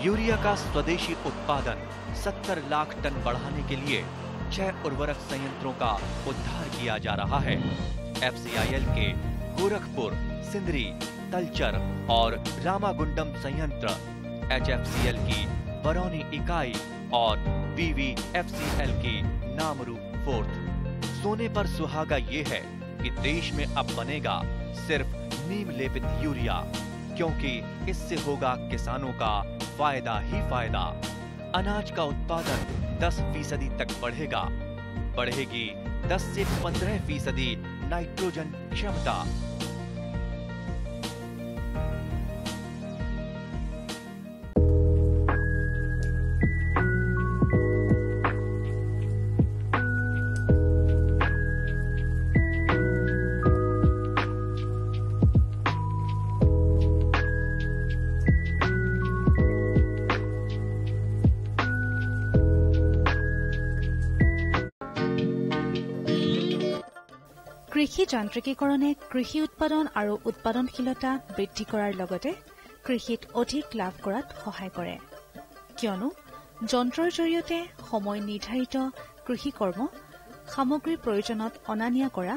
Urea का स्वदेशी उत्पादन 70 लाख टन बढ़ाने के लिए 6 उर्वरक संयंत्रों का उद्धार किया जा रहा है। FCIL के गोरखपुर, सिंदरी, तलचर और रामागुंडम संयंत्र, HFCL की बरौनी इकाई और BVFCL की नामरू फोर्थ। सोने पर सुहागा ये है कि देश में अब बनेगा सिर्फ नीम लेपित यूरिया, क्योंकि इससे होगा किसानों का फायदा ही फायदा। अनाज का उत्पादन 10% तक बढ़ेगा। बढ़ेगी 10 से 15% नाइट्रोजन क्षमता। কৃষি যান্ত্ৰিকীকৰণে কৃষি উৎপাদন আৰু উৎপাদনশীলতা বৃদ্ধি কৰাৰ লগতে কৃষিত অধিক লাভ কৰাত সহায় কৰে, কিয়নো যন্ত্ৰৰ জৰিয়তে সময় নিৰ্ধাৰিত কৃষি কৰ্ম, সামগ্ৰীৰ প্ৰয়োজনত অনা নিয়া কৰা,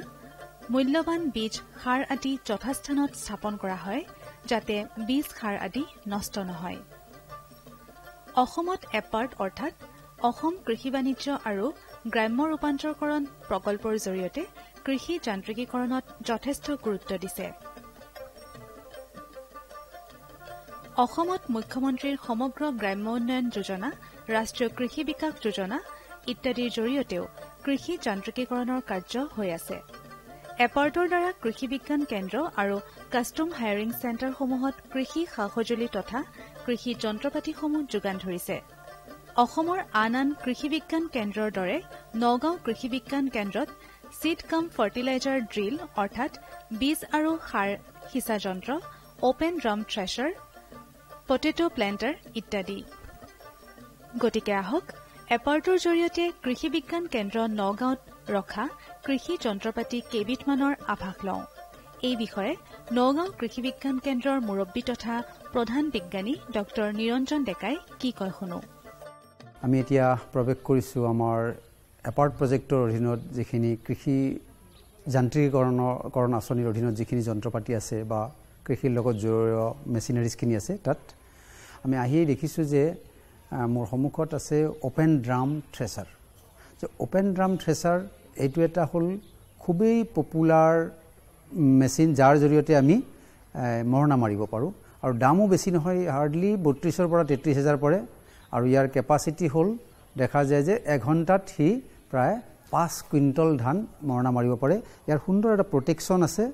মূল্যৱান বীজ, সাৰ আদি যথাস্থানত স্থাপন কৰা হয়, যাতে বীজ, সাৰ আদি নষ্ট নহয়। অসমত এপাৰ্ট অৰ্থাৎ অসম কৃষি বাণিজ্য আৰু গ্ৰাম্য ৰূপান্তৰকৰণ প্ৰকল্পৰ জৰিয়তে কৃষি যান্ত্ৰিকীকৰণত যথেষ্ট গুৰুত্ব দিছে। অসমত মুখ্যমন্ত্ৰীৰ সমগ্ৰ গ্ৰাম্য উন্নয়ন যোজনা, ৰাষ্ট্ৰীয় কৃষি বিকাশ যোজনা ইত্যাদিৰ জৰিয়তেও কৃষি যান্ত্ৰিকীকৰণৰ কাৰ্য হৈ আছে। এপাৰ্টৰ দ্বাৰা কৃষি বিজ্ঞান কেন্দ্ৰ আৰু কাষ্টম হায়াৰিং চেণ্টাৰসমূহত কৃষি সা সঁজুলি তথা কৃষি যন্ত্ৰপাতিসমূহ যোগান ধৰিছে। অসমৰ আন আন কৃষি বিজ্ঞান কেন্দ্ৰৰ দৰে নগাঁও কৃষি বিজ্ঞান কেন্দ্ৰত सीड कम फर्टिलाइजार ड्रिल अर्थात बीज और सार सिंचा यंत्र, open drum thresher, potato planter इत्यादि। गतिके आहक एपार्टर जरिए कृषि विज्ञान केन्द्र नगाँवत रखा कृषि यंत्रपाति केबिधमाনৰ आभास लওঁ। এই বিষয়ে নগাঁও কৃষি বিজ্ঞান কেন্দ্ৰৰ মুৰব্বী তথা প্ৰধান বিজ্ঞানী ডক্টৰ নিৰঞ্জন ডেকাই কি কয় শুনো। আমি এতিয়া প্ৰৱেশ কৰিছো আমাৰ এপাৰ্ট প্ৰজেক্টৰ অধীনত যিখিনি কৃষি যান্ত্ৰিকীকৰণ আঁচনিৰ অধীনত যিখিনি যন্ত্ৰপাতি আছে বা কৃষিৰ লগত জড়িত মেচিনাৰিজখিনি আছে, তাত আমি আহি দেখিছোঁ যে মোৰ সন্মুখত আছে অপেন ড্ৰাম থ্ৰেচাৰ। যে অপেন ড্ৰাম থ্ৰেচাৰ এইটো এটা হ'ল খুবেই পপুলাৰ মেচিন, যাৰ জৰিয়তে আমি মৰণা মাৰিব পাৰোঁ আৰু দামো বেছি নহয়, হাৰ্ডলি 32,000 পৰা 33,000 পৰে আৰু ইয়াৰ কেপাচিটি হ'ল দেখা যায় যে এঘণ্টাত সি প্ৰায় 5 কুইণ্টল ধান মৰণা মাৰিব পাৰে। ইয়াৰ সুন্দৰ এটা প্ৰটেকশ্যন আছে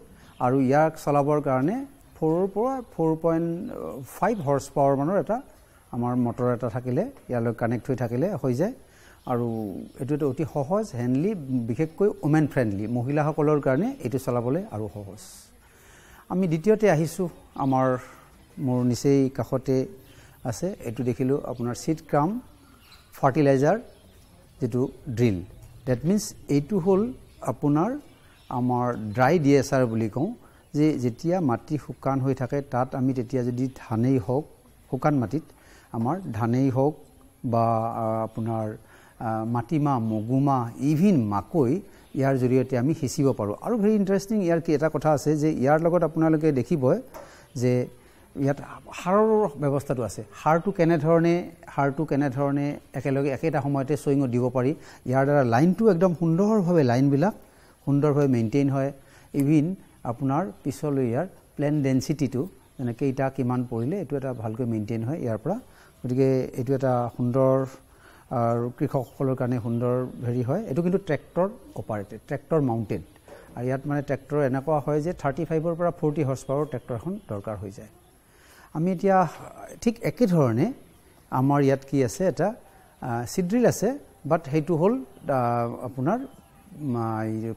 আৰু ইয়াক চলাবৰ কাৰণে 4 পৰা 4.5 হৰ্চ পাৱাৰ মানৰ এটা আমাৰ মটৰ এটা থাকিলে, ইয়ালৈ কানেক্ট হৈ থাকিলে হৈ যায়। আৰু এইটো এটা অতি সহজ, হেণ্ডলি, বিশেষকৈ ওমেন ফ্ৰেণ্ডলি, মহিলাসকলৰ কাৰণে এইটো চলাবলৈ আৰু সহজ। আমি দ্বিতীয়তে আহিছোঁ, মোৰ নিচেই কাষতে আছে, এইটো দেখিলোঁ আপোনাৰ सीड कम ফাৰ্টিলাইজাৰ যেটো ড্ৰিল। ডেট মিন্স এইটো হ'ল আপোনাৰ আমাৰ ড্ৰাই DSR বুলি কওঁ, যে যেতিয়া মাটি শুকান হৈ থাকে তাত আমি তেতিয়া যদি ধানেই হওক, শুকান মাটিত আমাৰ ধানেই হওক বা আপোনাৰ মাটিমাহ, মগুমাহ, ইভিন মাকৈ ইয়াৰ জৰিয়তে আমি সিঁচিব পাৰোঁ। আৰু ভেৰি ইণ্টাৰেষ্টিং, ইয়াৰ কি এটা কথা আছে যে ইয়াৰ লগত আপোনালোকে দেখিবই যে ইয়াত সাৰৰ ব্যৱস্থাটো আছে। সাৰটো কেনেধৰণে একেলগে একেটা সময়তে চুইঙত দিব পাৰি, ইয়াৰ দ্বাৰা লাইনটো একদম সুন্দৰভাৱে, লাইনবিলাক সুন্দৰভাৱে মেইনটেইন হয়। ইভিন আপোনাৰ পিছলৈ ইয়াৰ প্লেন ডেঞ্চিটিটো মানে কেইটা কিমান পৰিলে এইটো এটা ভালকৈ মেইনটেইন হয় ইয়াৰ পৰা। গতিকে এইটো এটা সুন্দৰ আৰু কৃষকসকলৰ কাৰণে সুন্দৰ হেৰি হয় এইটো কিন্তু ট্ৰেক্টৰ অপাৰেটেড ট্ৰেক্টৰ মাউণ্টেড আৰু ইয়াত মানে ট্ৰেক্টৰ এনেকুৱা হয় যে 35 পৰা 40 হৰ্চ পাৱাৰ ট্ৰেক্টৰ এখন দৰকাৰ হৈ যায় আমি এতিয়া ঠিক একেধৰণে আমাৰ ইয়াত কি আছে এটা সিড্ৰিল আছে বাট সেইটো হ'ল আপোনাৰ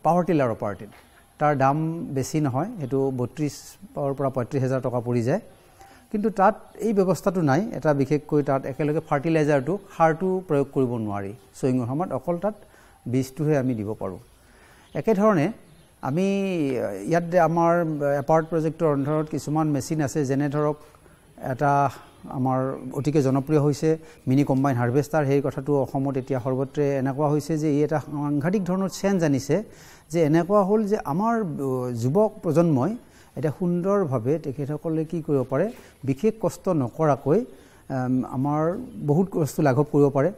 পাৱাৰ টিলাৰ অপাৰেটেড তাৰ দাম বেছি নহয় সেইটো 32 পৰা 35,000 টকা পৰি যায় কিন্তু তাত এই ব্যৱস্থাটো নাই এটা বিশেষকৈ তাত একেলগে ফাৰ্টিলাইজাৰটো সাৰটো প্ৰয়োগ কৰিব নোৱাৰি সৈঙৰ সময়ত অকল তাত বীজটোহে আমি দিব পাৰোঁ একেধৰণে আমি ইয়াত আমাৰ এপাৰ্ট প্ৰজেক্টৰ অন্তৰ্গত কিছুমান মেচিন আছে যেনে ধৰক এটা আমাৰ অতিকে জনপ্ৰিয় হৈছে মিনি কম্বাইন হাৰভেষ্টাৰ সেই কথাটো অসমত এতিয়া সৰ্বত্ৰে এনেকুৱা হৈছে যে ই এটা সাংঘাতিক ধৰণৰ চেঞ্জ আনিছে যে এনেকুৱা হ'ল যে আমাৰ যুৱক প্ৰজন্মই এটা সুন্দৰভাৱে তেখেতসকলে কি কৰিব পাৰে বিশেষ কষ্ট নকৰাকৈ আমাৰ বহুত বস্তু লাঘৱ কৰিব পাৰে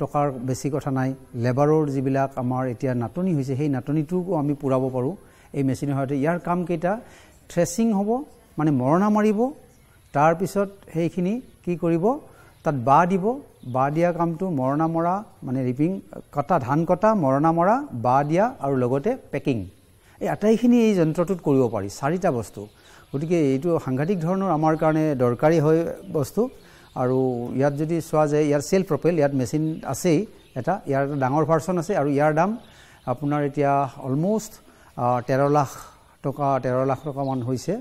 টকাৰ বেছি কথা নাই লেবাৰৰ যিবিলাক আমাৰ এতিয়া নাটনি হৈছে সেই নাটনিটোকো আমি পূৰাব পাৰোঁ এই মেচিনৰ সহায়তে ইয়াৰ কাম কেইটা থ্ৰেছিং হ'ব মানে মৰণা মাৰিব তাৰ পিছত সেইখিনি কি কৰিব তাত দিব দিয়া কামটো মৰণা মৰা মানে ৰিপিং কটা ধান কটা মৰণা মৰা দিয়া আৰু লগতে পেকিং এই আটাইখিনি এই যন্ত্ৰটোত কৰিব পাৰি 4টা বস্তু গতিকে এইটো সাংঘাতিক ধৰণৰ আমাৰ কাৰণে দৰকাৰী হয় বস্তু আৰু ইয়াত যদি চোৱা যায় ইয়াৰ সেলফ প্ৰপেল ইয়াত মেচিন আছেই এটা ইয়াৰ ডাঙৰ ভাৰ্চন আছে আৰু ইয়াৰ দাম আপোনাৰ এতিয়া অলমোষ্ট 13 লাখ টকা মান হৈছে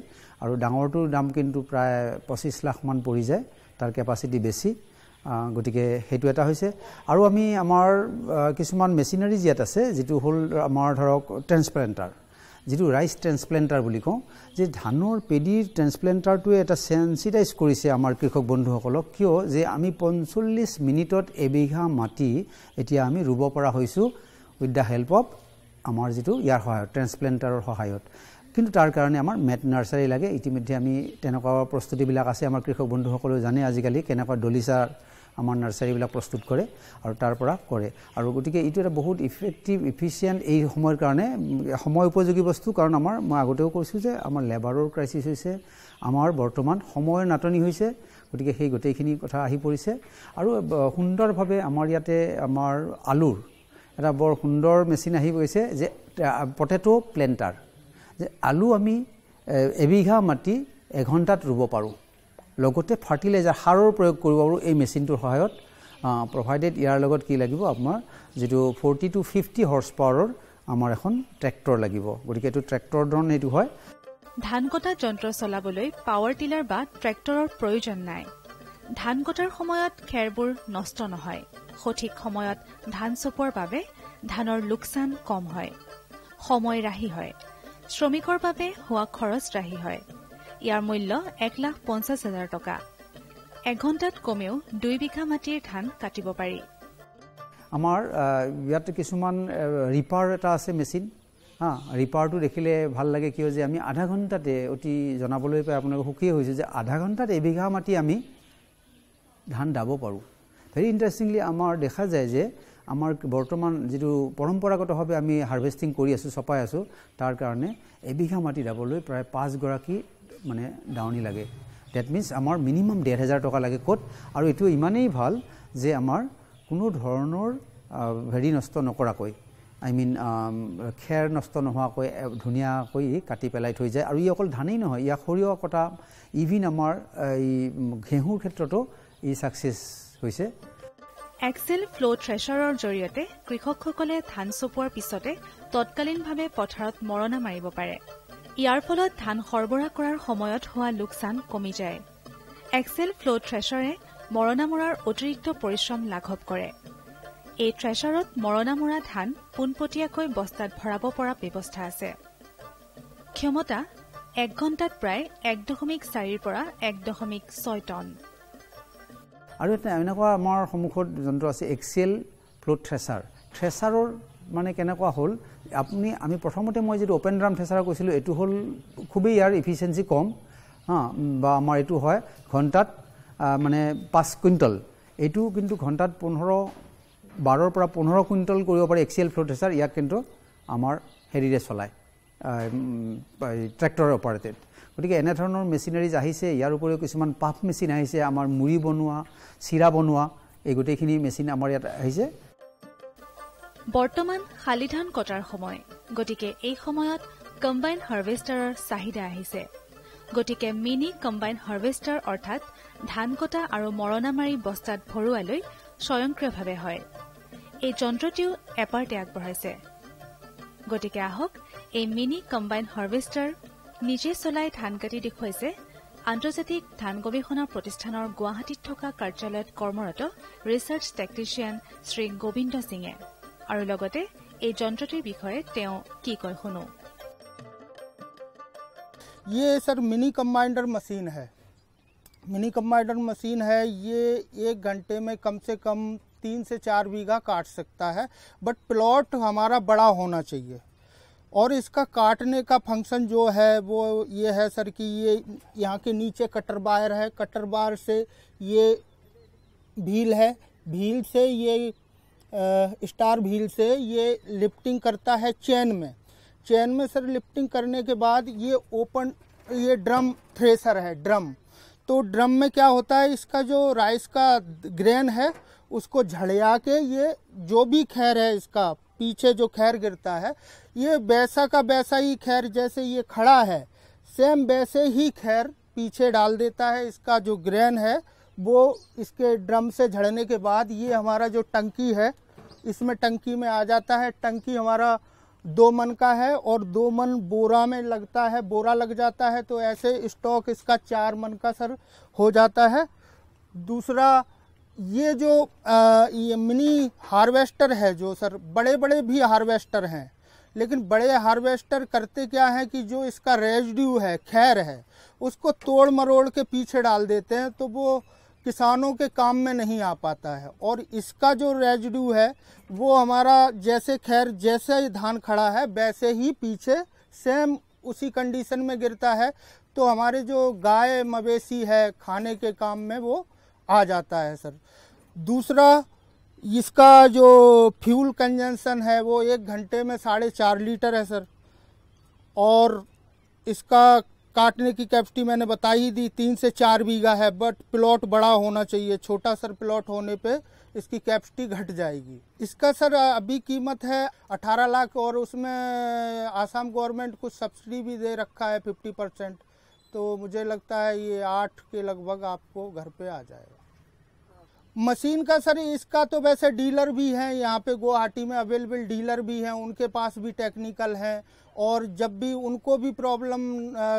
আৰু ডাঙৰটোৰ দাম কিন্তু প্ৰায় 25 লাখ মান পৰি যায় তাৰ কেপাচিটি বেছি গতিকে সেইটো এটা হৈছে আৰু আমি আমাৰ কিছুমান মেচিনাৰিজ ইয়াত আছে যেটো হ'ল আমাৰ ধৰক ট্ৰান্সপ্লান্টাৰ যেটো ৰাইস ট্ৰান্সপ্লান্টাৰ বুলি কওঁ যে ধানৰ পেডিৰ ট্ৰান্সপ্লান্টাৰটোৱে এটা সেন্সিটাইজ কৰিছে আমাৰ কৃষক বন্ধুসকলক কিয় যে আমি 45 মিনিটত এবিঘা মাটি এতিয়া আমি ৰুব পৰা হৈছো উইথ দা হেল্প অফ আমাৰ যেটো ইয়াৰ সহায়ত ট্ৰান্সপ্লান্টাৰৰ সহায়ত কিন্তু তাৰ কাৰণে আমাৰ মেট নাৰ্সাৰী লাগে ইতিমধ্যে আমি তেনেকুৱা প্ৰস্তুতিবিলাক আছে আমাৰ কৃষক বন্ধুসকলে জানে আজিকালি কেনেকুৱা ডলিচাৰ আমাৰ নাৰ্সাৰীবিলাক প্ৰস্তুত কৰে আৰু তাৰ পৰা কৰে আৰু গতিকে এইটো এটা বহুত ইফেক্টিভ ইফিচিয়েন্ট এই সময়ৰ কাৰণে সময় উপযোগী বস্তু কাৰণ আমাৰ মই আগতেও কৈছোঁ যে আমাৰ লেবাৰৰ ক্ৰাইচিছ হৈছে আমাৰ বৰ্তমান সময়ৰ নাটনি হৈছে গতিকে সেই গোটেইখিনি কথা আহি পৰিছে আৰু সুন্দৰভাৱে আমাৰ ইয়াতে আমাৰ আলুৰ এটা বৰ সুন্দৰ মেচিন আহি গৈছে যে পটেটো প্লেন্টাৰ যে আলু আমি এবিঘা মাটি 1 ঘণ্টাত ৰুব পাৰোঁ লগতে ফাৰ্টিলাইজাৰ সাৰৰ প্ৰয়োগ কৰিব পাৰোঁ এই মেচিনটোৰ সহায়ত প্ৰভাইডেড ইয়াৰ লগত কি লাগিব আপোনাৰ যেটো 40 to 50 হৰ্চ পাৱাৰৰ আমাৰ এখন ট্ৰেক্টৰ লাগিব গতিকে এইটো ট্ৰেক্টৰ ধৰণ এইটো হয় ধান কটা যন্ত্ৰ চলাবলৈ পাৱাৰ টিলাৰ বা ট্ৰেক্টৰৰ প্ৰয়োজন নাই ধান কটাৰ সময়ত খেৰবোৰ নষ্ট নহয় সঠিক সময়ত ধান চপোৱাৰ বাবে ধানৰ লোকচান কম হয় সময় ৰাহি হয় শ্ৰমিকৰ বাবে হোৱা খৰচ ৰাহি হয় ইয়াৰ মূল্য 1,50,000 টকা 1 ঘণ্টাত কমেও 2 বিঘা মাটিৰ ধান কাটিব পাৰি আমাৰ ইয়াত কিছুমান ৰিপাৰ এটা আছে মেচিন ৰিপাৰটো দেখিলে ভাল লাগে কিয় যে আমি আধা ঘণ্টাতে অতি জনাবলৈ পাই আপোনালোক সুখী হৈছে যে আধা ঘণ্টাত এবিঘা মাটি আমি ধান দাব পাৰোঁ ভেৰি ইণ্টাৰেষ্টিংলি আমাৰ দেখা যায় যে আমাৰ বৰ্তমান যেটো পৰম্পৰাগতভাৱে আমি হাৰভেষ্টিং কৰি আছো চপাই আছো তাৰ কাৰণে এবিঘা মাটি দাবলৈ প্ৰায় 5 গৰাকী মানে ডাউনি লাগে দ্যাট মিন্স আমাৰ মিনিমাম 1,500 টকা লাগে কোট আৰু এটো ইমানেই ভাল যে আমাৰ কোনো ধৰণৰ হেৰি নষ্ট নকৰাকৈ আই মিন খেৰ নষ্ট নোহোৱাকৈ ধুনীয়াকৈ কাটি পেলাই থৈ যায় আৰু ই অকল ধানেই নহয় ইয়া সৰিয়হ কটা ইভিন আমাৰ এই ঘেঁহুৰ ক্ষেত্ৰতো ই সাকসেস হৈছে এক্সেল ফ্লো থ্ৰেচাৰৰ জৰিয়তে কৃষকসকলে ধান চপোৱাৰ পিছতে তৎকালীনভাৱে পথাৰত মৰণা মাৰিব পাৰে ইয়াৰ ফলত ধান সৰবৰাহ কৰাৰ সময়ত হোৱা লোকচান কমি যায় এক্সেল ফ্লো থ্ৰেচাৰে মৰণা মৰাৰ অতিৰিক্ত পৰিশ্ৰম লাঘৱ কৰে এই থ্ৰেচাৰত মৰণা মৰা ধান পোনপটীয়াকৈ বস্তাত ভৰাব পৰা ব্যৱস্থা আছে ক্ষমতা 1 ঘণ্টাত প্ৰায় 1.4 পৰা 1.6 টন আৰু এটা এনেকুৱা আমাৰ সন্মুখত যন্ত্ৰ আছে এক্সেল ফ্লো থ্ৰেচাৰৰ মানে কেনেকুৱা হ'ল আমি প্ৰথমতে মই যেটো ওপেন ড্ৰাম থ্ৰেচাৰ কৈছিলোঁ এটো হ'ল খুবেই ইয়াৰ এফিচিয়েন্সি কম বা আমাৰ এটো হয় ঘণ্টাত মানে 5 কুইণ্টল এটো কিন্তু ঘণ্টাত 12 পৰা 15 কুইণ্টল কৰিব পাৰে এক্সেল ফ্লো থ্ৰেচাৰ ইয়াক কিন্তু আমাৰ হেৰিৰে চলায় ট্ৰেক্টৰ অপাৰেটেড গতিকে এনে ধৰণৰ মেচিনাৰিজ আহিছে ইয়াৰ উপৰিও কিছুমান পাফ মেচিন আহিছে আমাৰ মুড়ি বনোৱা চিৰা বনোৱা এই গোটেইখিনি মেচিন আমাৰ ইয়াত আহিছে। বৰ্তমান শালি ধান কটাৰ সময়, গতিকে এই সময়ত কম্বাইন হাৰ্ভেষ্টাৰৰ চাহিদা আহিছে। গতিকে মিনি কম্বাইন হাৰ্ভেষ্টাৰ অৰ্থাৎ ধান কটা আৰু মৰণা মাৰি বস্তাত ভৰোৱালৈ স্বয়ংক্ৰিয়ভাৱে হয়। এই যন্ত্ৰটিও এপাৰ্টে আগবঢ়াইছে। গতিকে আহক এই মিনি কম্বাইন হাৰ্ভেষ্টাৰ নিজে চলাই ধান কাটি দেখুৱাইছে আন্তৰ্জাতিক ধান গৱেষণা প্ৰতিষ্ঠানৰ গুৱাহাটীত থকা কাৰ্যালয়ত কৰ্মৰত ৰিচাৰ্চ টেকনিচিয়ান শ্ৰী গোবিন্দ সিঙে। আৰু লগতে এই যন্ত্ৰটিৰ বিষয়ে তেওঁ কি কয় শুনো। ये सर मिनी कंबाइनर मशीन है। मिनी कंबाइनर मशीन है, ये 1 घंटे में कम से कम 3 से 4 बीघा काट सकता है, बट प्लॉट हमारा बड़ा होना चाहिए। और इसका काटने का फंक्शन जो है वो ये है सर कि ये यहाँ के नीचे कटर बार है, कटर बार से ये भील है, भील से ये स्टार भील से ये लिफ्टिंग करता है चेन में। चेन में सर लिफ्टिंग करने के बाद ये ओपन ये ड्रम थ्रेसर है, ड्रम। तो ड्रम में क्या होता है, इसका जो राइस का ग्रेन है उसको झड़िया के ये जो भी खैर है इसका पीछे जो खैर गिरता है, ये वैसा का वैसा ही खैर जैसे ये खड़ा है सेम वैसे ही खैर पीछे डाल देता है। इसका जो ग्रेन है वो इसके ड्रम से झड़ने के बाद ये हमारा जो टंकी है इसमें टंकी में आ जाता है। टंकी हमारा 2 मन का है और 2 मन बोरा में लगता है, बोरा लग जाता है, तो ऐसे स्टॉक इसका 4 मन का सर हो जाता है। दूसरा ये जो ये मिनी हार्वेस्टर है, जो सर बड़े बड़े भी हार्वेस्टर हैं, लेकिन बड़े हार्वेस्टर करते क्या है कि जो इसका रेजिड्यू है, खैर है, उसको तोड़ मरोड़ के पीछे डाल देते हैं, तो वो किसानों के काम में नहीं आ पाता है। और इसका जो रेजिड्यू है वो हमारा जैसे खैर जैसे ही धान खड़ा है वैसे ही पीछे सेम उसी कंडीशन में गिरता है, तो हमारे जो गाय मवेशी है खाने के काम में वो आ जाता है सर। दूसरा इसका जो फ्यूल कंजम्पशन है वो 1 घंटे में 4.5 लीटर है सर। और इसका काटने की कैपेसिटी मैंने बता ही दी 3 से 4 बीघा है, बट प्लॉट बड़ा होना चाहिए। छोटा सर प्लॉट होने पे इसकी कैपेसिटी घट जाएगी। इसका सर अभी कीमत है 18 लाख और उसमें आसाम गवर्नमेंट कुछ सब्सिडी भी दे रखा है 50%, तो मुझे लगता है ये 8 के लगभग आपको घर पे आ जाएगा। मशीन का सर इसका तो वैसे डीलर भी हैं यहाँ पे गुवाहाटी में अवेलेबल डीलर भी हैं, उनके पास भी टेक्निकल हैं, और जब भी उनको भी प्रॉब्लम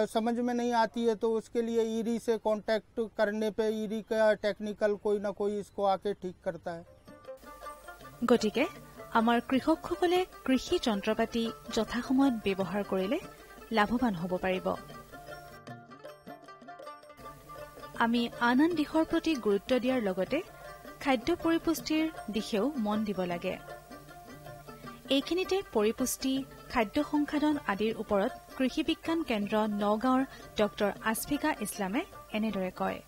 समझ में नहीं आती है तो उसके लिए ईरी से कांटेक्ट करने पे ईरी का टेक्निकल कोई ना कोई इसको आके ठीक करता है। গতিকে আমাৰ কৃষকসকলে কৃষি যন্ত্ৰপাতি যথাসময়ত ব্যৱহাৰ কৰিলে লাভৱান হ'ব পাৰিব। আমি আন আন দিশৰ প্ৰতি গুৰুত্ব দিয়াৰ লগতে খাদ্য পৰিপুষ্টিৰ দিশেও মন দিব লাগে। এইখিনিতে পৰিপুষ্টি, খাদ্য সংসাধন আদিৰ ওপৰত কৃষি বিজ্ঞান কেন্দ্ৰ নগাঁৱৰ ডক্টৰ আসফিকা ইছলামে এনেদৰে কয়।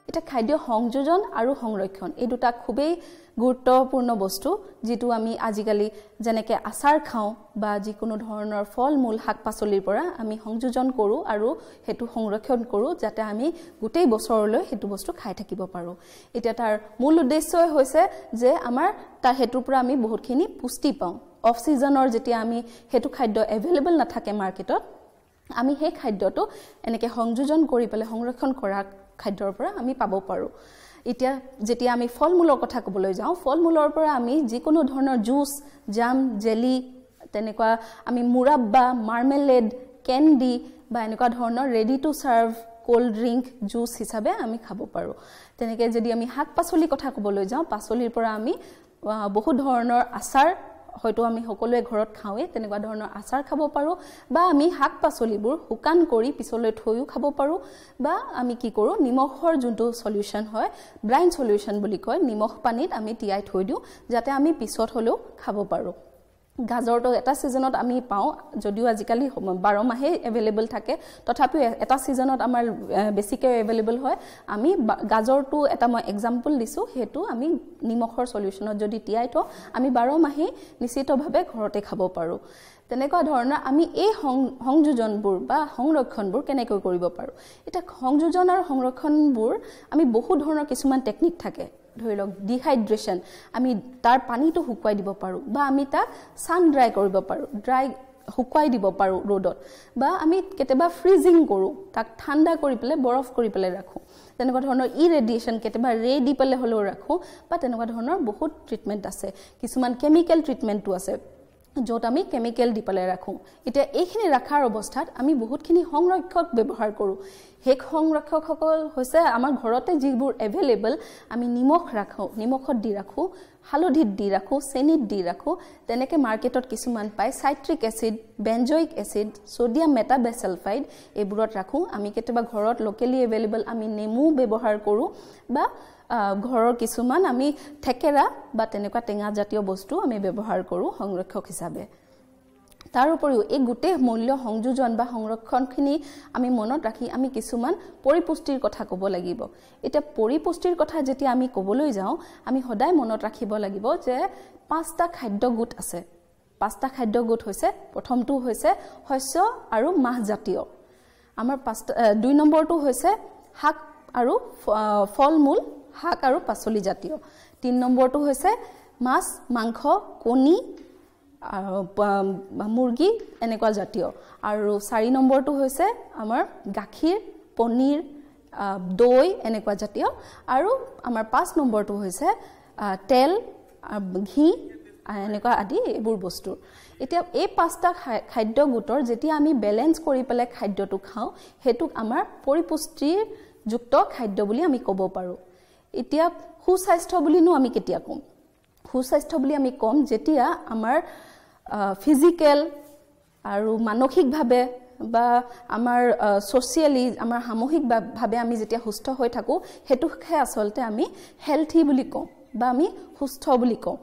এটা খাদ্য সংযোজন আৰু সংৰক্ষণ এই দুটা খুবেই গুৰুত্বপূৰ্ণ বস্তু, যেটো আমি আজিকালি যেনেকৈ আচাৰ খাওঁ বা যিকোনো ধৰণৰ ফল মূল শাক পাচলিৰ পৰা আমি সংযোজন কৰোঁ আৰু হেতু সংৰক্ষণ কৰোঁ যাতে আমি গোটেই বছৰলৈ হেতু বস্তু খাই থাকিব পাৰোঁ। এতিয়া তাৰ মূল উদ্দেশ্যই হৈছে যে আমাৰ তাৰ হেতুৰ পৰা আমি বহুতখিনি পুষ্টি পাওঁ। অফ সিজনৰ যেতিয়া আমি হেতু খাদ্য এভেইলেবল নাথাকে মাৰ্কেটত, আমি সেই খাদ্যটো এনেকৈ সংযোজন কৰি পেলাই সংৰক্ষণ কৰা খাদ্যৰ পৰা আমি পাব পাৰোঁ। এতিয়া যেতিয়া আমি ফল মূলৰ কথা ক'বলৈ যাওঁ, ফল মূলৰ পৰা আমি যিকোনো ধৰণৰ জুচ, জাম, জেলি, তেনেকুৱা আমি মুৰাব্বা, মাৰ্মেলেড, কেণ্ডি বা এনেকুৱা ধৰণৰ ready to serve cold drink juice হিচাপে আমি খাব পাৰোঁ। তেনেকৈ যদি আমি শাক পাচলিৰ কথা ক'বলৈ যাওঁ, পাচলিৰ পৰা আমি বহুত ধৰণৰ আচাৰ, হয়তো আমি সকলোৱে ঘৰত খাওঁৱে, তেনেকুৱা ধৰণৰ আচাৰ খাব পাৰোঁ, বা আমি শাক পাচলিবোৰ শুকান কৰি পিছলৈ থৈও খাব পাৰোঁ, বা আমি কি কৰোঁ নিমখৰ যোনটো সলিউশ্যন হয়, ব্ৰাইন সলিউশ্যন বুলি কয়, নিমখ পানীত আমি তিয়াই থৈ দিওঁ যাতে আমি পিছত হ'লেও খাব পাৰোঁ। গাজৰটো এটা ছিজনত আমি পাওঁ, যদিও আজিকালি 12 মাহেই এভেইলেবল থাকে, তথাপিও এটা ছিজনত আমাৰ বেছিকৈ এভেইলেবল হয়। আমি গাজৰটো এটা মই এক্সাম্পল দিছোঁ, সেইটো আমি নিমখৰ সলিউশ্যনত যদি তিয়াই থওঁ আমি 12 মাহেই নিশ্চিতভাৱে ঘৰতে খাব পাৰোঁ। তেনেকুৱা ধৰণৰ আমি এই সংযোজনবোৰ বা সংৰক্ষণবোৰ কেনেকৈ কৰিব পাৰোঁ এতিয়া সংযোজন আৰু সংৰক্ষণবোৰ আমি বহু ধৰণৰ কিছুমান টেকনিক থাকে ধৰি লওক ডিহাইড্ৰেশ্যন আমি তাৰ পানীটো শুকুৱাই দিব পাৰোঁ বা আমি তাক ছান ড্ৰাই কৰিব পাৰোঁ শুকুৱাই দিব পাৰোঁ ৰ'দত বা আমি কেতিয়াবা ফ্ৰিজিং কৰোঁ তাক ঠাণ্ডা কৰি পেলাই বৰফ কৰি পেলাই ৰাখোঁ তেনেকুৱা ধৰণৰ ইৰেডিয়েশ্যন কেতিয়াবা ৰে দি পেলাই হ'লেও ৰাখোঁ বা তেনেকুৱা ধৰণৰ বহুত ট্ৰিটমেণ্ট আছে কিছুমান কেমিকেল ট্ৰিটমেণ্টটো আছে য'ত আমি কেমিকেল দি পেলাই ৰাখোঁ এতিয়া এইখিনি ৰাখাৰ অৱস্থাত আমি বহুতখিনি সংৰক্ষক ব্যৱহাৰ কৰোঁ সেই সংৰক্ষকসকল হৈছে আমাৰ ঘৰতে যিবোৰ এভেইলেবল আমি নিমখত দি ৰাখোঁ হালধিত দি ৰাখোঁ চেনিত দি ৰাখোঁ তেনেকৈ মাৰ্কেটত কিছুমান পায় citric acid benzoic acid sodium metabisulphite এইবোৰত ৰাখোঁ আমি কেতিয়াবা ঘৰত লোকেলি এভেইলেবল আমি নেমু ব্যৱহাৰ কৰোঁ বা ঘৰৰ কিছুমান আমি থেকেৰা বা তেনেকুৱা টেঙা জাতীয় বস্তু আমি ব্যৱহাৰ কৰোঁ সংৰক্ষক হিচাপে তাৰ উপৰিও এই গোটেই মূল্য সংযোজন বা সংৰক্ষণখিনি আমি মনত ৰাখি আমি কিছুমান পৰিপুষ্টিৰ কথা ক'ব লাগিব এতিয়া পৰিপুষ্টিৰ কথা যেতিয়া আমি ক'বলৈ যাওঁ আমি সদায় মনত ৰাখিব লাগিব যে 5টা খাদ্য গোট আছে 5টা খাদ্য গোট হৈছে প্ৰথমটো হৈছে শস্য আৰু মাহ জাতীয় আমাৰ 2 নম্বৰটো হৈছে শাক আৰু ফল-মূল শাক আৰু পাচলি জাতীয় 3 নম্বৰটো হৈছে মাছ মাংস কণী মুৰ্গী এনেকুৱা জাতীয় আৰু 4 নম্বৰটো হৈছে আমাৰ গাখীৰ পনীৰ দৈ এনেকুৱা জাতীয় আৰু আমাৰ 5 নম্বৰটো হৈছে তেল ঘি এনেকুৱা আদি এইবোৰ বস্তু এতিয়া এই 5টা খাদ্য গোটৰ যেতিয়া আমি বেলেন্স কৰি পেলাই খাদ্যটো খাওঁ হেতুক আমাৰ পৰিপুষ্টিৰ যুক্ত খাদ্য বুলি আমি ক'ব পাৰোঁ এতিয়া সুস্বাস্থ্য বুলিনো আমি কেতিয়া ক'ম সুস্বাস্থ্য বুলি আমি ক'ম যেতিয়া আমাৰ ফিজিক্যাল আৰু মানসিকভাৱে বা আমাৰ সোশিয়ালি আমাৰ সামূহিকভাৱে আমি যেতিয়া সুস্থ হৈ থাকোঁ হেতুকে আচলতে আমি হেলথি বুলি কওঁ বা আমি সুস্থ বুলি কওঁ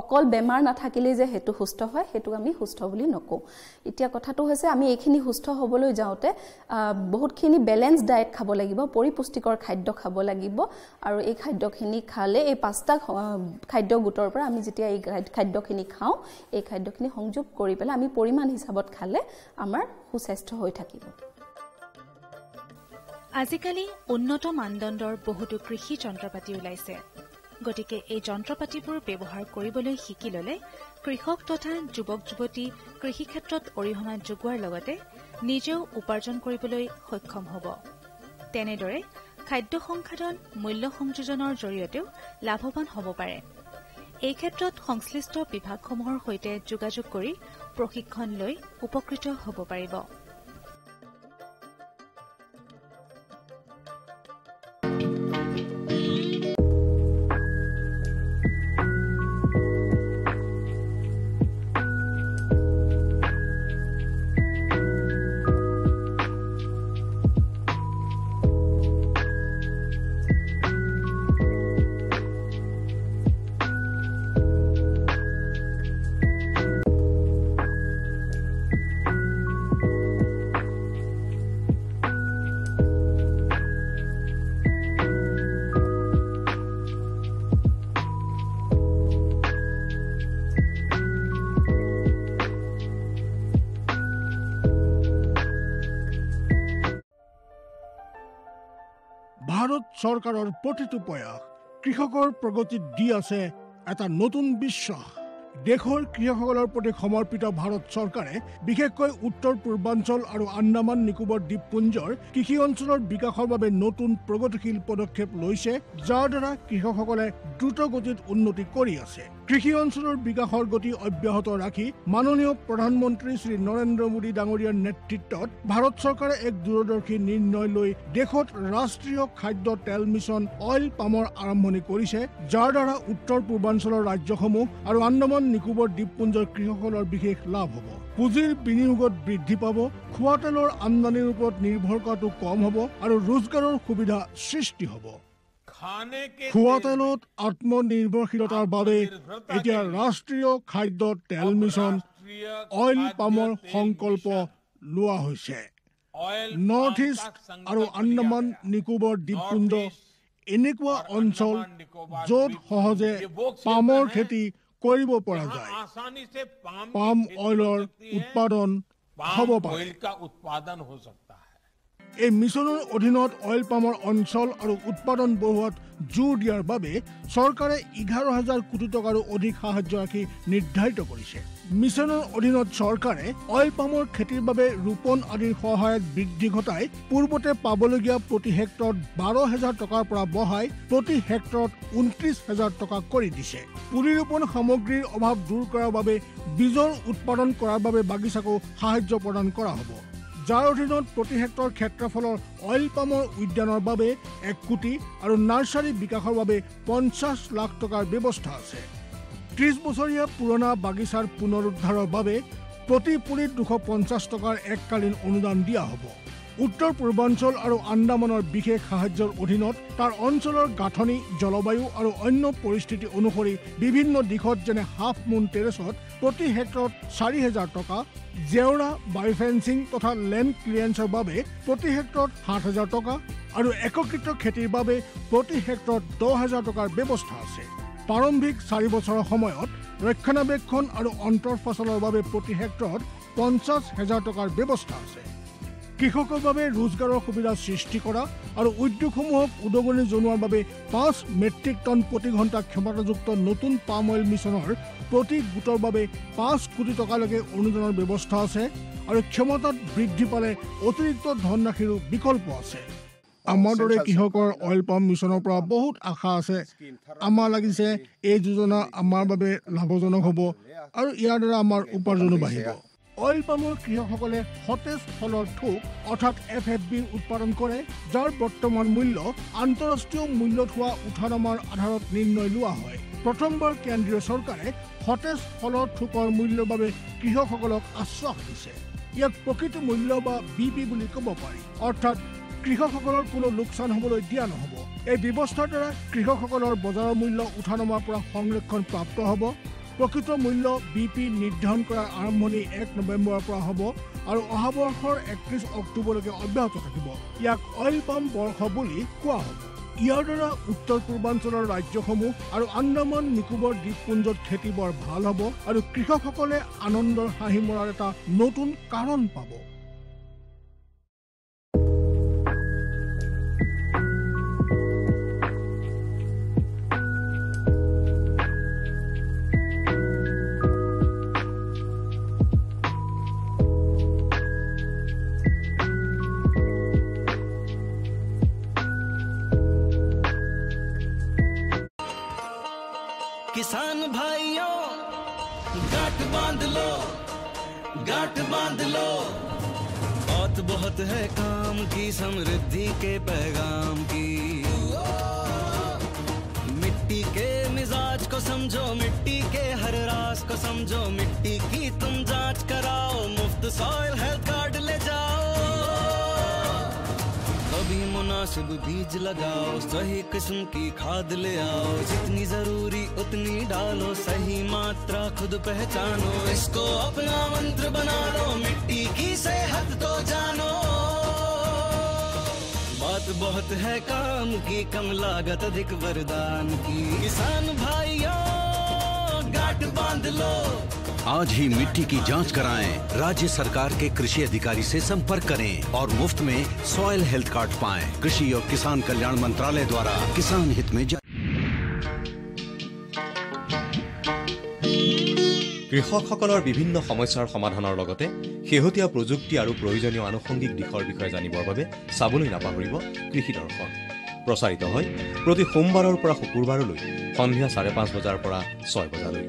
অকল বেমাৰ নাথাকিলে যে হেতু সুস্থ হয় হেতু আমি সুস্থ বুলি নকওঁ এতিয়া কথাটো হৈছে আমি এইখিনি সুস্থ হ'বলৈ যাওঁতে বহুতখিনি বেলেন্স ডায়েট খাব লাগিব পৰিপুষ্টিকৰ খাদ্য খাব লাগিব আৰু এই খাদ্যখিনি খালে এই 5টা খাদ্য গোটৰ পৰা আমি যেতিয়া এই খাদ্যখিনি খাওঁ এই খাদ্যখিনি সংযোগ কৰি পেলাই আমি পৰিমাণ হিচাপত খালে আমাৰ সুস্বাস্থ্য হৈ থাকিব আজিকালি উন্নত মানদণ্ডৰ বহুতো কৃষি যন্ত্ৰপাতি ওলাইছে গতিকে এই যন্ত্ৰপাতিবোৰ ব্যৱহাৰ কৰিবলৈ শিকি ল'লে কৃষক তথা যুৱক-যুৱতী কৃষি ক্ষেত্ৰত অৰিহণা যোগোৱাৰ লগতে নিজেও উপাৰ্জন কৰিবলৈ সক্ষম হ'ব তেনেদৰে খাদ্য সংসাধন মূল্য সংযোজনৰ জৰিয়তেও লাভৱান হ'ব পাৰে এই ক্ষেত্ৰত সংশ্লিষ্ট বিভাগসমূহৰ সৈতে যোগাযোগ কৰি প্ৰশিক্ষণ লৈ উপকৃত হ'ব পাৰিব ভাৰত চৰকাৰৰ প্ৰতিটো প্ৰয়াস কৃষকৰ প্ৰগতিত দি আছে এটা নতুন বিশ্বাস দেশৰ কৃষকসকলৰ প্ৰতি সমৰ্পিত ভাৰত চৰকাৰে বিশেষকৈ উত্তৰ পূৰ্বাঞ্চল আৰু আন্দামান নিকোবৰ দ্বীপপুঞ্জৰ কৃষি অঞ্চলৰ বিকাশৰ বাবে নতুন প্ৰগতিশীল পদক্ষেপ লৈছে যাৰ দ্বাৰা কৃষকসকলে দ্ৰুত গতিত উন্নতি কৰি আছে কৃষি অঞ্চলৰ বিকাশৰ গতি অব্যাহত ৰাখি মাননীয় প্ৰধানমন্ত্ৰী শ্ৰী নৰেন্দ্ৰ মোদী ডাঙৰীয়াৰ নেতৃত্বত ভাৰত চৰকাৰে এক দূৰদৰ্শী নিৰ্ণয় লৈ দেশত ৰাষ্ট্ৰীয় খাদ্য তেল মিছন অইল পামৰ আৰম্ভণি কৰিছে যাৰ দ্বাৰা উত্তৰ পূৰ্বাঞ্চলৰ ৰাজ্যসমূহ আৰু আন্দামান নিকোবৰ দ্বীপপুঞ্জৰ কৃষকসকলৰ বিশেষ লাভ হ'ব পুঁজিৰ বিনিয়োগত বৃদ্ধি পাব খোৱা তেলৰ আমদানিৰ ওপৰত নিৰ্ভৰ কৰাটো কম হ'ব আৰু ৰোজগাৰৰ সুবিধা সৃষ্টি হ'ব খোৱা তেলত আত্মনিৰ্ভৰশীলতাৰ বাবে এতিয়া ৰাষ্ট্ৰীয় খাদ্য তেল মিছন অইল পামৰ সংকল্প লোৱা হৈছে নৰ্থ ইষ্ট আৰু আন্দামান নিকোবৰ দ্বীপপুঞ্জ এনেকুৱা অঞ্চল য'ত সহজে পামৰ খেতি কৰিব পৰা যায় পাম অইলৰ উৎপাদন হ'ব পাৰে এই মিছনৰ অধীনত অইল পামৰ অঞ্চল আৰু উৎপাদন বঢ়োৱাত জোৰ দিয়াৰ বাবে চৰকাৰে 11,000 কোটি টকাৰো অধিক সাহায্য ৰাখি নিৰ্ধাৰিত কৰিছে মিছনৰ অধীনত চৰকাৰে অইল পামৰ খেতিৰ বাবে ৰোপণ আদিৰ সহায়ত বৃদ্ধি ঘটাই পূৰ্বতে পাবলগীয়া প্ৰতি হেক্টৰত 12,000 টকাৰ পৰা বঢ়াই প্ৰতি হেক্টৰত 29,000 টকা কৰি দিছে পুলি ৰোপণ সামগ্ৰীৰ অভাৱ দূৰ কৰাৰ বাবে বীজৰ উৎপাদন কৰাৰ বাবে বাগিচাকো সাহায্য প্ৰদান কৰা হ'ব যাৰ অধীনত প্ৰতি হেক্টৰ ক্ষেত্ৰফলৰ অইল পামৰ উদ্যানৰ বাবে 1 কোটি আৰু নাৰ্চাৰী বিকাশৰ বাবে 50 লাখ টকাৰ ব্যৱস্থা আছে 30 বছৰীয়া পুৰণা বাগিচাৰ পুনৰুদ্ধাৰৰ বাবে প্ৰতি পুলিত 250 টকাৰ এককালীন অনুদান দিয়া হ'ব উত্তৰ পূৰ্বাঞ্চল আৰু আন্দামানৰ বিশেষ সাহায্যৰ অধীনত তাৰ অঞ্চলৰ গাঁথনি জলবায়ু আৰু অন্য পৰিস্থিতি অনুসৰি বিভিন্ন দিশত যেনে হাফ মুন টেৰেছত প্ৰতি হেক্টৰত 4,000 টকা জেওৰা বায়োফেন্সিং তথা লেণ্ড ক্লিয়াৰেন্সৰ বাবে প্ৰতি হেক্টৰত 7,000 টকা আৰু একত্ৰিত খেতিৰ বাবে প্ৰতি হেক্টৰত 10,000 টকাৰ ব্যৱস্থা আছে প্ৰাৰম্ভিক 4 বছৰৰ সময়ত ৰক্ষণাবেক্ষণ আৰু অন্তৰ ফচলৰ বাবে প্ৰতি হেক্টৰত 50,000 টকাৰ ব্যৱস্থা আছে কৃষকৰ বাবে ৰোজগাৰৰ সুবিধা সৃষ্টি কৰা আৰু উদ্যোগসমূহক উদগনি জনোৱাৰ বাবে 5 মেট্ৰিক টন প্ৰতি ঘণ্টা ক্ষমতাযুক্ত নতুন পাম অইল মিছনৰ প্ৰতি গোটৰ বাবে 5 কোটি টকালৈকে অনুদানৰ ব্যৱস্থা আছে আৰু ক্ষমতাত বৃদ্ধি পালে অতিৰিক্ত ধনৰাশিৰো বিকল্প আছে আমাৰ দৰে কৃষকৰ অইল পাম মিছনৰ পৰা বহুত আশা আছে আমাৰ লাগিছে এই যোজনা আমাৰ বাবে লাভজনক হ'ব আৰু ইয়াৰ দ্বাৰা আমাৰ উপাৰ্জনো বাঢ়িব অইল পামৰ কৃষকসকলে সতেজ ফলৰ থোক অৰ্থাৎ FFBৰ উৎপাদন কৰে যাৰ বৰ্তমান মূল্য আন্তঃৰাষ্ট্ৰীয় মূল্যত হোৱা উঠানামাৰ আধাৰত নিৰ্ণয় লোৱা হয় প্ৰথমবাৰ কেন্দ্ৰীয় চৰকাৰে সতেজ ফলৰ থোকৰ মূল্যৰ বাবে কৃষকসকলক আশ্বাস দিছে ইয়াক প্ৰকৃত মূল্য বা BP বুলি ক'ব পাৰি অৰ্থাৎ কৃষকসকলৰ কোনো লোকচান হ'বলৈ দিয়া নহ'ব এই ব্যৱস্থাৰ দ্বাৰা কৃষকসকলৰ বজাৰৰ মূল্য উঠানামাৰ পৰা সংৰক্ষণ প্ৰাপ্ত হ'ব প্ৰকৃত মূল্য BP নিৰ্ধাৰণ কৰাৰ আৰম্ভণি 1 নৱেম্বৰৰ পৰা হ'ব আৰু অহা বৰ্ষৰ 31 অক্টোবৰলৈকে অব্যাহত থাকিব ইয়াক অইল পাম বৰ্ষ বুলি কোৱা হ'ব ইয়াৰ দ্বাৰা উত্তৰ পূৰ্বাঞ্চলৰ ৰাজ্যসমূহ আৰু আন্দামান নিকোবৰ দ্বীপপুঞ্জত খেতি বৰ ভাল হ'ব আৰু কৃষকসকলে আনন্দৰ হাঁহি মৰাৰ এটা নতুন কাৰণ পাব किसान भाइयों गांठ बांध लो बहुत बहुत है काम की समृद्धि के पैगाम की मिट्टी के मिजाज को समझो मिट्टी के हर राज को समझो मिट्टी की तुम जांच कराओ मुफ्त सॉइल हेल्थ कार्ड ले जाओ कभी मुनासिब बीज लगाओ सही किस्म की खाद ले आओ जितनी जरूरी उतनी डालो सही मात्रा खुद पहचानो इसको अपना मंत्र बना लो मिट्टी की सेहत तो जानो बात बहुत है काम की कम लागत अधिक वरदान की किसान भाइयों गांठ बांध लो आज ही मिट्टी की जांच कराएं राज्य सरकार के कृषि अधिकारी से संपर्क करें और मुफ्त में सॉइल हेल्थ कार्ड पाएं कृषि और किसान कल्याण मंत्रालय द्वारा किसान हित में কৃষকসকলৰ বিভিন্ন সমস্যাৰ সমাধানৰ লগতে শেহতীয়া প্ৰযুক্তি আৰু প্ৰয়োজনীয় আনুষংগিক দিশৰ বিষয়ে জানিবৰ বাবে চাবলৈ নাপাহৰিব কৃষি দৰ্শন প্ৰচাৰিত হয় প্ৰতি সোমবাৰৰ পৰা শুকুৰবাৰলৈ সন্ধিয়া 5:30 বজাৰ পৰা 6 বজালৈ